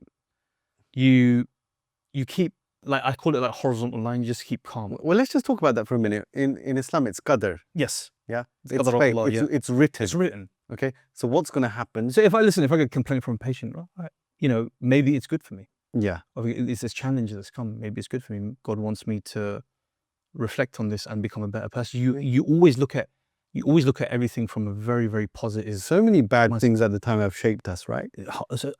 like, I call it like horizontal line, you just keep calm. Well, let's just talk about that for a minute. In Islam, it's qadar. Yes. Yeah. It's fate. It's written. It's written. Okay. So what's going to happen? So if I get a complaint from a patient, maybe it's good for me. Yeah. Or it's this challenge that's come, maybe it's good for me. God wants me to reflect on this and become a better person. You always look at everything from a very, very positive. So many bad things at the time have shaped us, right?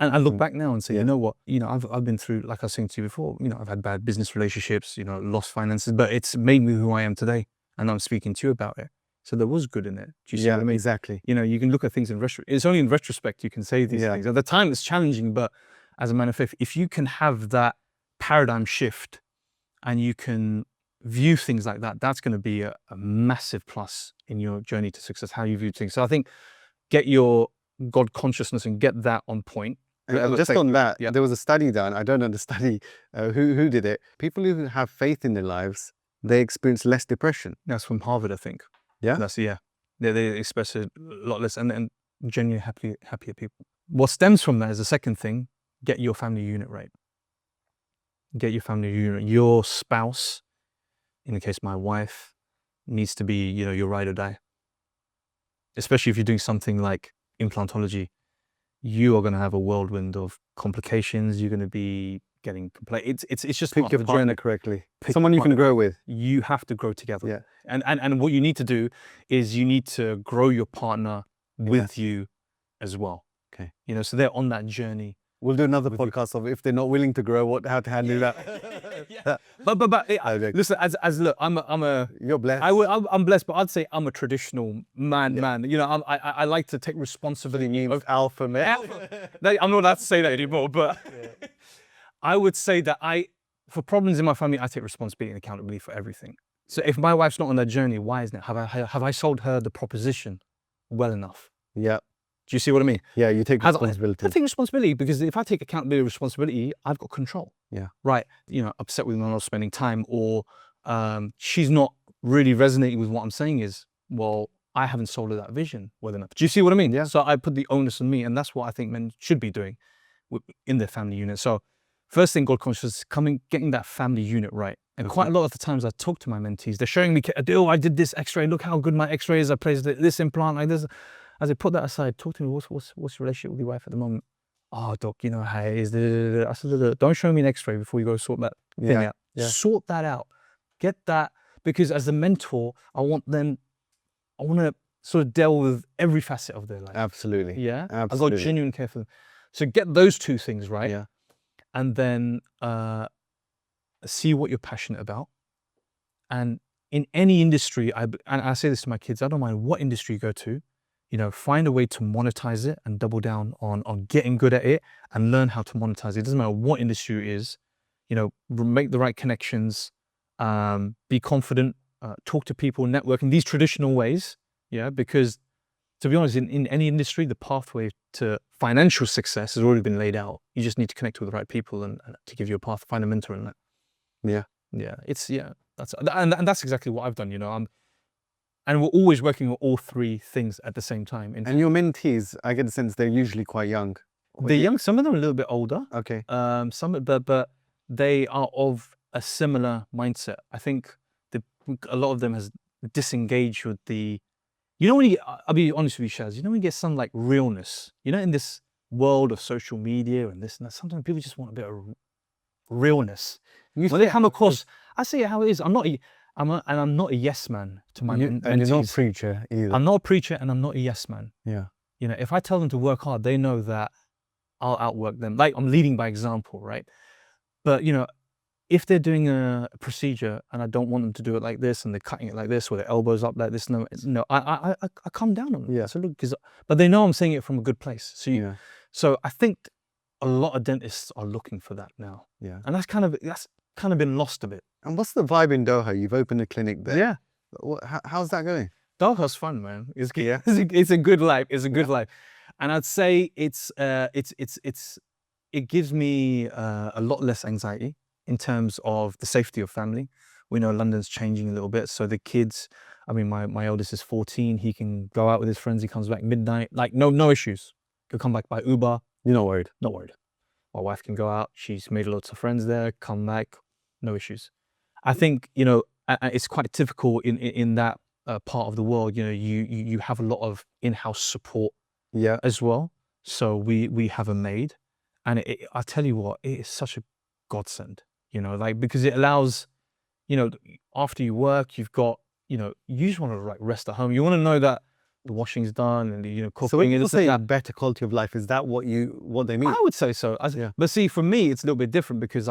And I look back now and say, you know what? I've been through, like I was saying to you before, I've had bad business relationships, lost finances, but it's made me who I am today. And I'm speaking to you about it. So there was good in it. Do you see what I mean? Exactly. You can look at things in retrospect. It's only in retrospect you can say these things. At the time, it's challenging, but as a man of faith, if you can have that paradigm shift and you can view things like that, that's going to be a massive plus in your journey to success, how you view things. So I think get your God consciousness and get that on point. And just on that, there was a study done. I don't know the study, who did it. People who have faith in their lives, they experience less depression. That's from Harvard, I think. Yeah? They express it a lot less and genuinely happier people. What stems from that is the second thing, get your family unit right. Get your family unit. Your spouse, in the case of my wife, needs to be, your ride or die. Especially if you're doing something like implantology, you are going to have a whirlwind of complications. You're going to be getting complaints. It's just pick your partner correctly. Someone you can grow with. You have to grow together. Yeah. And what you need to do is you need to grow your partner with you as well. Okay. So they're on that journey. We'll do another podcast of if they're not willing to grow, how to handle that. But listen, look, you're blessed. I'm blessed, but I'd say I'm a traditional man. I like to take responsibility. Alpha male. I'm not allowed to say that anymore, but I would say that for problems in my family, I take responsibility and accountability for everything. So if my wife's not on that journey, why isn't it? Have I sold her the proposition well enough? Yeah. Do you see what I mean? Yeah, you take responsibility. I take responsibility because if I take accountability and responsibility, I've got control. Yeah. Right. Upset with me not spending time, or she's not really resonating with what I'm saying is, well, I haven't sold her that vision well enough. Do you see what I mean? Yeah. So I put the onus on me, and that's what I think men should be doing in their family unit. So first thing, God conscious, getting that family unit right. And quite a lot of the times I talk to my mentees, they're showing me, Adeel, I did this x-ray, look how good my x-ray is, I placed this implant like this. As I put that aside, talk to me, what's your relationship with your wife at the moment? Oh, doc, hey, is I said, look, don't show me an x-ray before you go sort that thing out. Yeah. Sort that out. Get that, because as a mentor, I want to sort of deal with every facet of their life. Absolutely. Yeah? Absolutely. I've got genuine care for them. So get those two things right. Yeah. And then see what you're passionate about. And in any industry, and I say this to my kids, I don't mind what industry you go to, find a way to monetize it and double down on getting good at it and learn how to monetize it. It doesn't matter what industry it is, make the right connections, be confident, talk to people, network in these traditional ways. Yeah, because to be honest, in any industry, the pathway to financial success has already been laid out. You just need to connect with the right people and to give you a path, find a mentor in that. Yeah. Yeah. That's exactly what I've done, And we're always working on all three things at the same time. And your mentees, I get the sense they're usually quite young. They're young. Some of them are a little bit older. Okay. But they are of a similar mindset. I think a lot of them has disengaged with the. I'll be honest with you, Shaz. When you get some like realness, in this world of social media and this and that, sometimes people just want a bit of realness. When they come across, I say it how it is. I'm not a yes man to my mentees. And you're not a preacher either. I'm not a preacher and I'm not a yes man. Yeah. If I tell them to work hard, they know that I'll outwork them. Like I'm leading by example, right? But you know, if they're doing a procedure and I don't want them to do it like this, and they're cutting it like this, or their elbows up like this, no, I calm down on them. Yeah. So look, but they know I'm saying it from a good place. So Yeah. so I think a lot of dentists are looking for that now. Yeah. And that's kind of been lost a bit. And what's the vibe in Doha? You've opened a clinic there. Yeah. How's that going? Doha's fun, man. It's Yeah. it's a good life. It's a good life, and I'd say it gives me a lot less anxiety in terms of the safety of family. We know London's changing a little bit, so the kids. I mean, my eldest is 14. He can go out with his friends. He comes back midnight. Like no issues. He'll come back by Uber. You're not worried. Not worried. My wife can go out. She's made lots of friends there. Come back. No issues. I think, you know, it's quite typical in that part of the world. You know, you have a lot of in-house support as well. So we have a maid, and I tell you what, it is such a godsend. You know, like, because it allows, you know, after you work, you've got, you know, you just want to like rest at home. You want to know that the washing's done and you know, cooking. So when people say that better quality of life, is that what they mean? I would say so. But see, for me, it's a little bit different because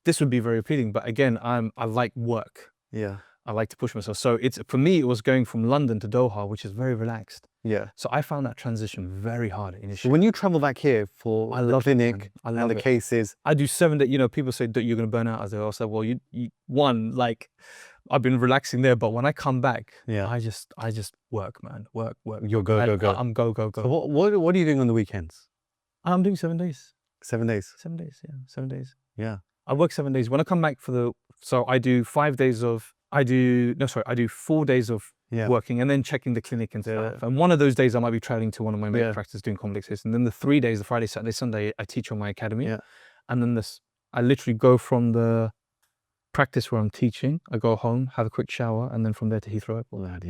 this would be very appealing. But again, I like work. Yeah. I like to push myself. So for me, it was going from London to Doha, which is very relaxed. Yeah. So I found that transition very hard initially. When you travel back here for the clinic and the cases, I do 7 days. You know, people say that you're going to burn out. I say, well, you like, I've been relaxing there, but when I come back, I just work, man. Work. You'll go. I'm go. So what are you doing on the weekends? I'm doing 7 days. 7 days. 7 days, yeah. 7 days. Yeah. I work 7 days. When I come back so I do 4 days of working and then checking the clinic and stuff. And one of those days I might be traveling to one of my main practices doing complex cases. And then the 3 days, the Friday, Saturday, Sunday, I teach on my academy. Yeah. And then I literally go from the practice where I'm teaching, I go home, have a quick shower, and then from there to Heathrow Airport.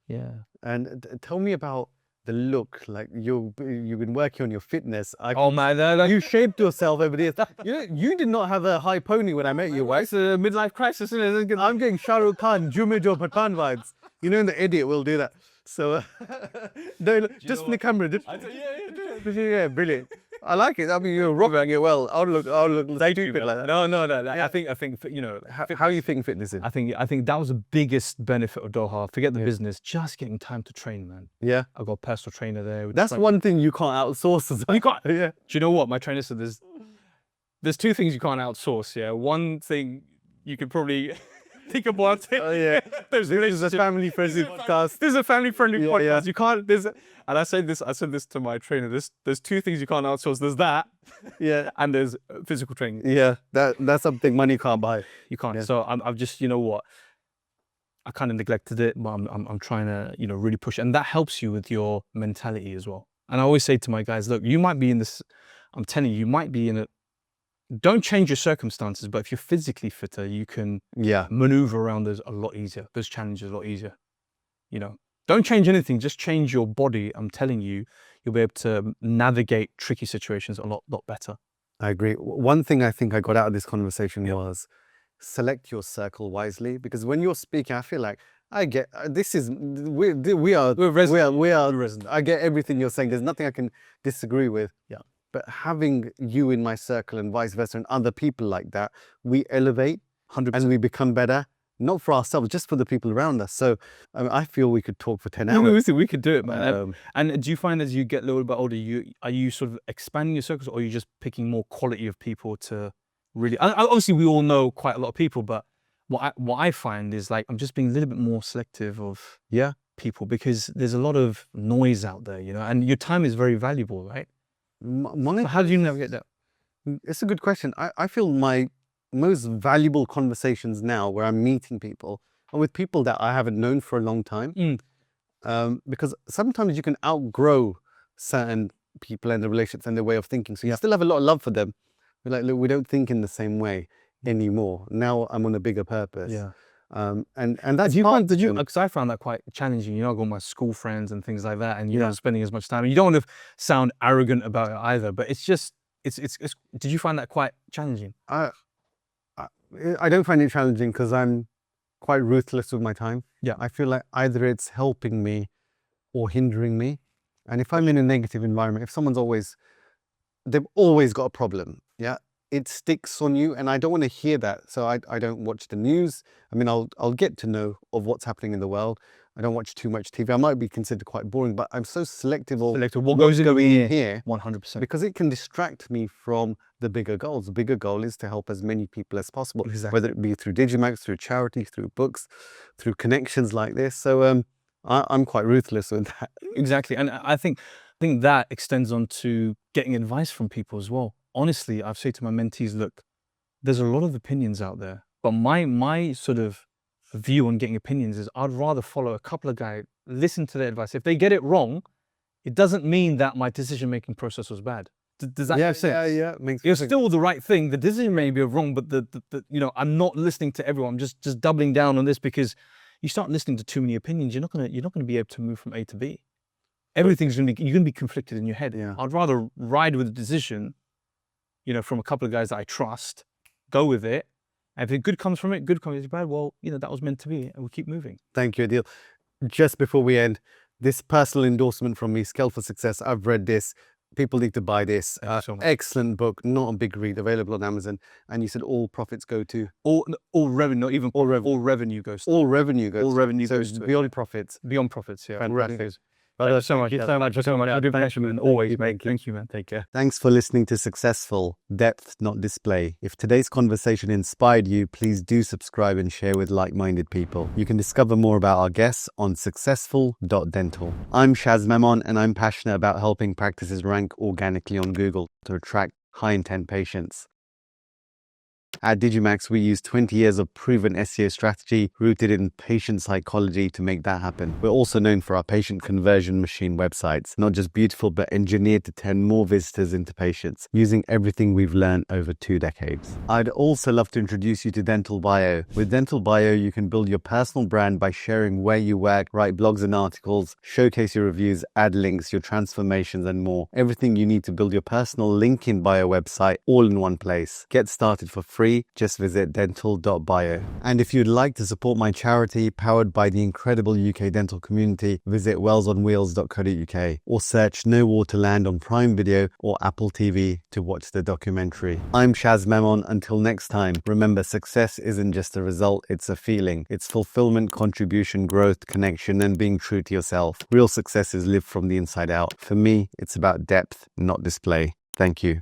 Yeah. And tell me about the look. Like you've been working on your fitness. Oh man, you shaped yourself over the years. You did not have a high pony when I met you, right? It's a midlife crisis, isn't it? I'm getting Shah Rukh Khan, Jumejo Pathan vibes. You know, the idiot will do that. So just from the camera. Yeah, brilliant. I like it. I mean, you're rocking it well. I'll look stupid like that. No. I think you know how you think fitness is. I think that was the biggest benefit of Doha. Forget the business, just getting time to train, man. Yeah, I got a personal trainer there. That's one thing you can't outsource. You can't. Yeah. Do you know what my trainer said? There's 2 things you can't outsource. Yeah. One thing you could probably think about it. Oh yeah. This is a family-friendly podcast. This is a family-friendly podcast. Yeah. You can't. And I said this to my trainer. There's 2 things you can't outsource. There's that. Yeah. And there's physical training. Yeah. That's something money can't buy. You can't. Yeah. So I've just, you know what, I kind of neglected it, but I'm trying to, you know, really push it. And that helps you with your mentality as well. And I always say to my guys, look, you might be in this. I'm telling you might be in a. Don't change your circumstances, but if you're physically fitter, you can maneuver around those a lot easier. Those challenges a lot easier. You know, don't change anything. Just change your body. I'm telling you, you'll be able to navigate tricky situations a lot better. I agree. One thing I think I got out of this conversation was select your circle wisely, because when you're speaking, I feel like I get we are resonant. I get everything you're saying. There's nothing I can disagree with. Yeah. But having you in my circle and vice versa and other people like that, we elevate 100%. And we become better, not for ourselves, just for the people around us. So I feel we could talk for 10 hours. We could do it, man. And do you find as you get a little bit older, are you sort of expanding your circles, or are you just picking more quality of people to really... Obviously, we all know quite a lot of people, but what I find is like I'm just being a little bit more selective of people, because there's a lot of noise out there, you know, and your time is very valuable, right? So how do you navigate that? It's a good question. I feel my most valuable conversations now, where I'm meeting people, are with people that I haven't known for a long time. Because sometimes you can outgrow certain people and the relationships and their way of thinking. So you still have a lot of love for them. We're like, look, we don't think in the same way anymore. Now I'm on a bigger purpose. Yeah. And that's because I found that quite challenging. You know, I got my school friends and things like that, and you're not spending as much time. And you don't want to sound arrogant about it either, but it's just did you find that quite challenging? I don't find it challenging because I'm quite ruthless with my time. Yeah. I feel like either it's helping me or hindering me. And if I'm in a negative environment, if someone's always they've always got a problem. Yeah, it sticks on you, and I don't want to hear that. So I don't watch the news. I mean, I'll get to know of what's happening in the world. I don't watch too much TV. I might be considered quite boring, but I'm so selective of what goes in here 100%. because it can distract me from the bigger goals. The bigger goal is to help as many people as possible, Exactly. whether it be through Digimax, through charity, through books, through connections like this. So I'm quite ruthless with that. Exactly. And I think that extends on to getting advice from people as well. Honestly, I've said to my mentees, look, there's a lot of opinions out there, but my sort of view on getting opinions is I'd rather follow a couple of guys, listen to their advice. If they get it wrong, it doesn't mean that my decision-making process was bad. Does that make sense? Yeah. Makes It's still the right thing. The decision may be wrong, but the I'm not listening to everyone. I'm just doubling down on this, because you start listening to too many opinions, you're not gonna be able to move from A to B. Everything's you're gonna be conflicted in your head. Yeah. I'd rather ride with a decision, from a couple of guys that I trust, go with it. And if it good comes from it, good comes. If bad, well, that was meant to be, and we'll keep moving. Thank you, Adeel. Just before we end, this personal endorsement from me, Scale for Success. I've read this. People need to buy this. Thank you so much. Excellent book, not a big read, available on Amazon. And you said all profits go to? All revenue, not even all revenue goes to. All revenue goes All to. revenue So goes to it. beyond profits. Beyond profits, yeah. Fantastic. Thank you so much. I've been passionate, man. Always, mate. Thank you, man. Take care. Thanks for listening to Successful, Depth, Not Display. If today's conversation inspired you, please do subscribe and share with like-minded people. You can discover more about our guests on successful.dental. I'm Shaz Memon, and I'm passionate about helping practices rank organically on Google to attract high-intent patients. At Digimax, we use 20 years of proven SEO strategy rooted in patient psychology to make that happen. We're also known for our patient conversion machine websites, not just beautiful, but engineered to turn more visitors into patients, using everything we've learned over 2 decades. I'd also love to introduce you to Dental Bio. With Dental Bio, you can build your personal brand by sharing where you work, write blogs and articles, showcase your reviews, add links, your transformations, and more. Everything you need to build your personal LinkedIn Bio website all in one place. Get started for free. Just visit dental.bio. And if you'd like to support my charity powered by the incredible UK dental community, visit wellsonwheels.co.uk or search No Water Land on Prime Video or Apple TV to watch the documentary. I'm Shaz Memon. Until next time, remember, success isn't just a result, it's a feeling. It's fulfillment, contribution, growth, connection, and being true to yourself. Real success is lived from the inside out. For me, it's about depth, not display. Thank you.